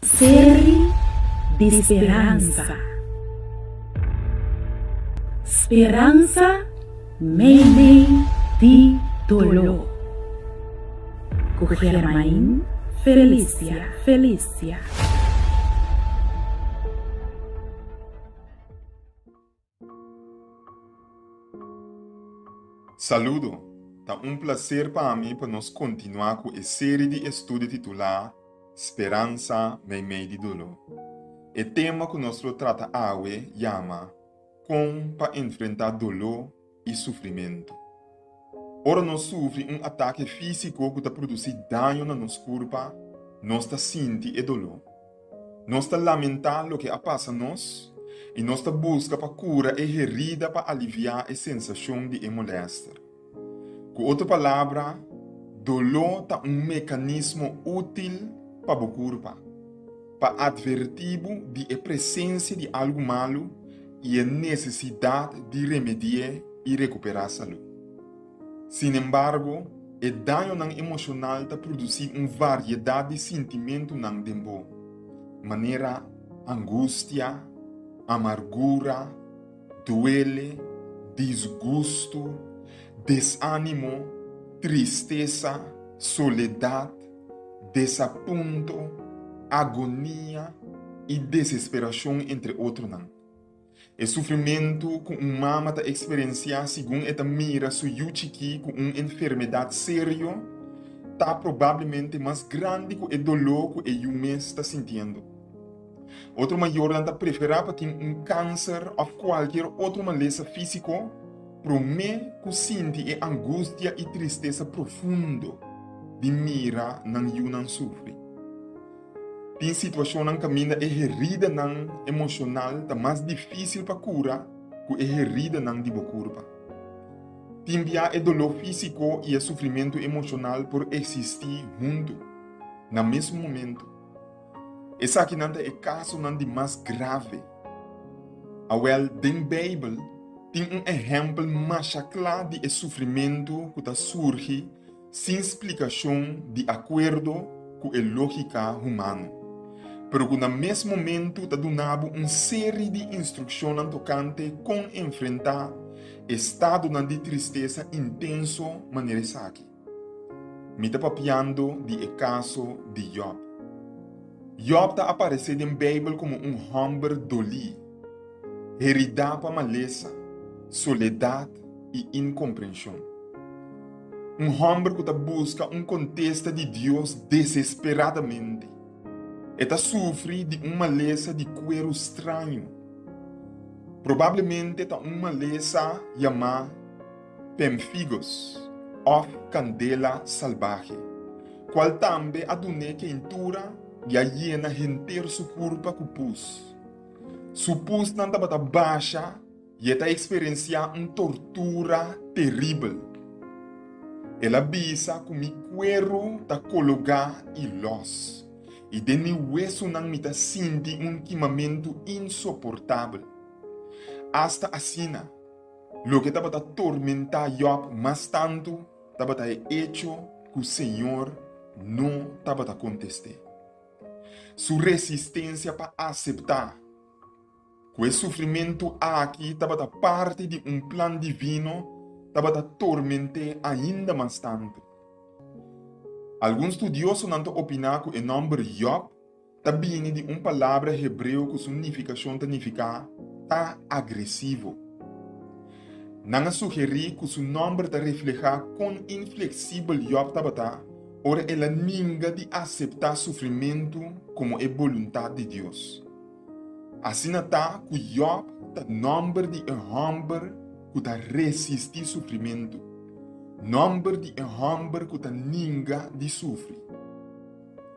Série de esperança. Esperança, meio de dolor. Cujermain, Felícia. Saludo! Tá um prazer para mim para nós continuar com a série de estudo titular Esperança meio de dolor. O tema que nós trata hoje chama Como para enfrentar dolor e sofrimento. Ora nós sofremos um ataque físico que produz dano na nossa corpo, nós sentimos o dolor. Nós lamentamos o que passa a nós e nós buscamos para cura e herida para aliviar a sensação de molestar. Com outra palavra, dolor é um mecanismo útil para o corpo, para advertir de a presença de algo malo e a necessidade de remediar e recuperar a saúde. Sin embargo, o dano emocional produz uma variedade de sentimentos no tempo, maneira angústia, amargura, duele, desgosto, desânimo, tristeza, soledade, desaponto, agonia e desesperação, entre outros. O sofrimento que uma mama experiencia segundo esta mira suyuchiki com uma enfermidade séria está provavelmente mais grande que o dolor que o mês está sentindo. Outro maior está preferir para um câncer ou qualquer outra maleza física, para mim que sente a angústia e tristeza profundo de mira não yunan sofre. Tem situação que caminha e herida não emocional tá mais difícil para curar que a herida não de corpo. Tem o dolor físico e o sofrimento emocional por existir junto, no mesmo momento. Essa aqui não é o caso não de mais grave. Awel, den Bíblia tem um exemplo mais claro de sofrimento que surge sem explicação de acordo com a lógica humana. Pero que no mesmo momento está dando uma série de instruções tocante com enfrentar estado de tristeza intenso maneira aqui. Me está papiando de caso de Job. Job está aparecendo na Bíblia como um homem doli, heredado para maleza, soledade e incompreensão. Um homem que busca um contexto de Deus desesperadamente. Está sofre de uma maleza de cuero estranho. Provavelmente está uma maleza chamada pemphigus ou candela salvaje, qual também adune quentura e a hiena inteiro seu corpo com pus. Su pus não está baixa e está experienciando uma tortura terrível. Ela bisa com mi cuero está colocado e los. E de mi hueso não me está sentindo um queimamento insuportável. Hasta assim, lo que estava a atormentar Job mais tanto, estava a hecho que o Senhor não estava a contestar. Sua resistência para aceitar que o sofrimento aqui estava a parte de um plano divino, estava a atormentar ainda mais tanto. Alguns estudiosos não opinam que o nome Job também de uma palavra hebreu que significação significa tá agressivo. Não sugerir que seu nome está refleja quão inflexível Job estava, ora ela ninga de aceitar sofrimento como a vontade de Deus. Assim está que Job está nome de um homem que está resistir sofrimento. Nome de um homem que está ninga de sofrer.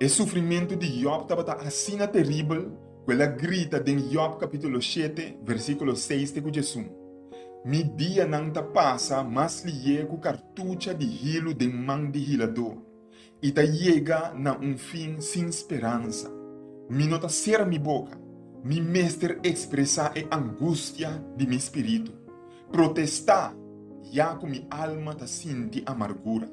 O sofrimento de Job estava assim terrível que ela grita em Job capítulo 7, versículo 6 de Jesus. Mi dia não ta passa, mas lhe com cartucha de hilo de mão de hilador. E ta chega na fim sem esperança. Mi nota ser mi boca. Mi mestre expressar a angústia de mi espírito. Protestar, já com mi alma ta sente amargura.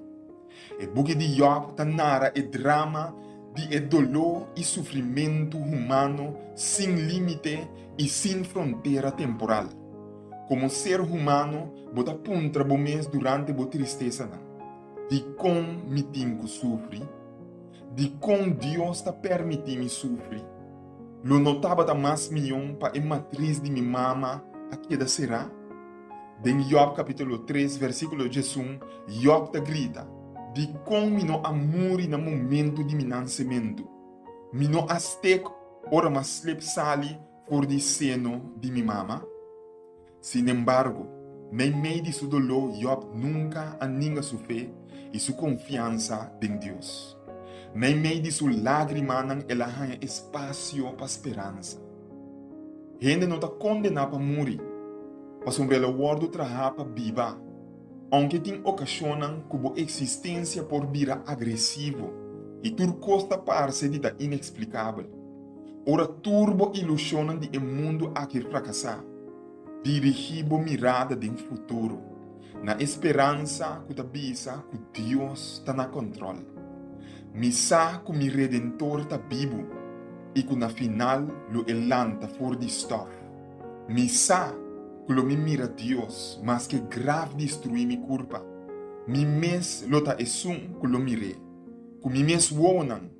E buque de Job ta narra e drama de dolor y sufrimiento humano sin límite y sin frontera temporal. Como ser humano, bota puntra bo mes durante bo tristeza na. De com me tinco sufre, de com Deus ta permite me sufre. Lo notava da mais milhão pa matriz de minha mama a queda será. Den Job capítulo 3, versículo 11, Job ta grita, de com me no amuri na momento de meu nascimento. Me no aztec ora ma slip sali for de seno de minha mama. Sin embargo, meio de su dolor, Job nunca aninga su fe e su confiança em Deus. Meio de su lágrima, ela ganha espaço para esperança. Gente não está condenada para morrer, para sobre ela wordo trabalhar para viva. Aunque tem ocasiões que a existência por vira agressivo e tudo costa parece de da inexplicável. Ora turbo ilusionan de mundo a que fracassar. Dirigibo mirada de futuro, na esperança que tabisa que Deus está na controle. Misa que mi redentor está vivo e que na final lo elanta for de stuff. Misa que lo mi mira Deus, mas que grave destruir mi culpa. Mi mes lo ta esum que lo mire, que mi mes wonan,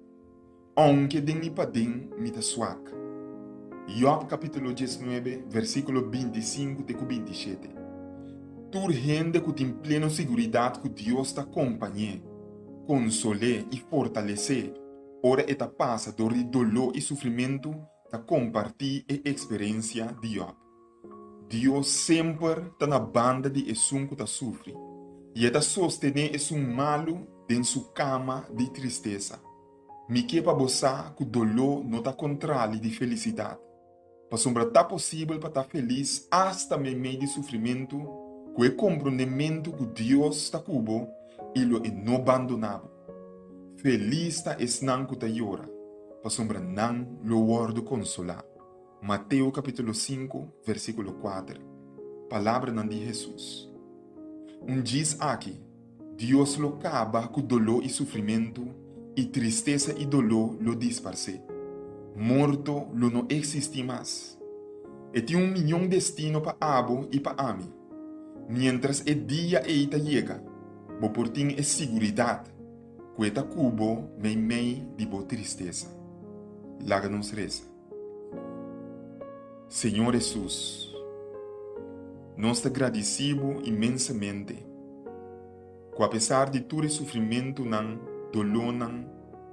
aunque den mi padin mi ta swak. Job capítulo 19, versículo 25 e 27. Tur gente que tem plena seguridade que Deus está acompanhando, consolar e fortalecer, ora eta passa do dolor e sofrimento da compartir a experiência de Job. Deus sempre está na banda de esum que está sofre, e eta sostener esum malo em sua cama de tristeza. Me que para boçar que o dolor não está controle de felicidade. Para sombra tá possível para estar feliz hasta meio de sofrimento, com o compreendimento que Deus está cubo e lo não abandonado. Feliz está esnan que tá llora, para sombra não lo wordo consolar. Mateus capítulo 5, versículo 4. Palavra de Jesus. Diz aqui, Deus lo acaba com dolor e sofrimento, e tristeza e dolor lo disparce. Morto lo não existe mais. E tem milhão de destino para Abo e para Ami. Mientras o dia eita chega, bo por tin é seguridade, cueta cubo meio de bo tristeza. Laga-nos reza. Senhor Jesus, nós te agradecemos imensamente, que apesar de todo o sofrimento, dolor,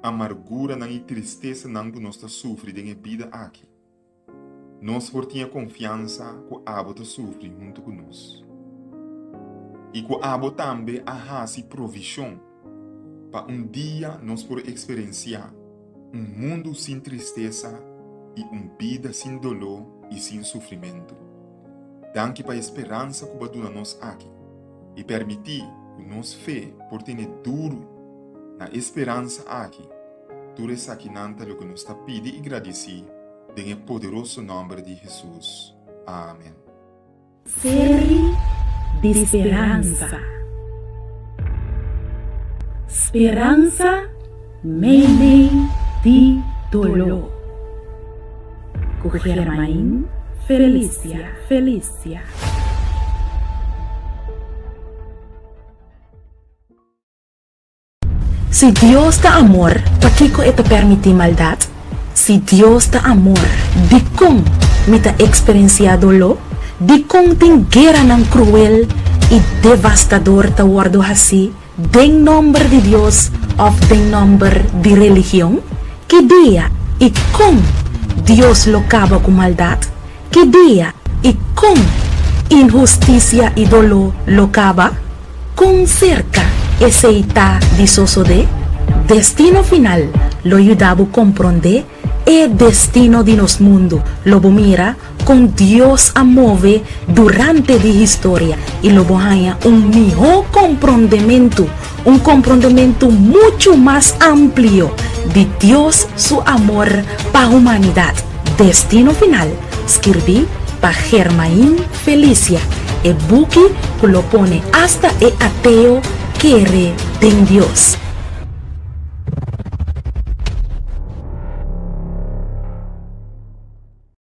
amargura e tristeza que nós sofremos na vida aqui, nós temos confiança que o Abo sofre junto conosco. E que o Abo também arrasa provisão para dia nós poder experienciar mundo sem tristeza e vida sem dolor e sem sofrimento. Danke para a esperança que você nos aqui e permitir que nos fé por ter duro na esperança aqui. Tudo isso aqui nanta lo que nos está pedindo e agradecer em poderoso nome de Jesus. Amém. Série de esperança. Esperança, meio de dolor. Com Germain Felícia. Si Dios da amor, ¿por qué te permite maldad? Si Dios da amor, ¿de cómo me ta experienciado dolor? ¿De cómo ten guerra tan cruel y devastador ta guardo así? ¿Den nombre de Dios o den nombre de religión? ¿Qué día y cómo Dios lo acaba con maldad? ¿Qué día y cómo injusticia y dolor lo acaba? Con cerca ese está disoso de destino final lo ayudaba a comprender el destino de nos mundo lo mira con Dios a mover durante la historia y lo haya un mejor comprendimiento mucho más amplio de Dios su amor para la humanidad. Destino final escribí para Germain Felícia el buque que lo pone hasta el ateo quiere en Dios.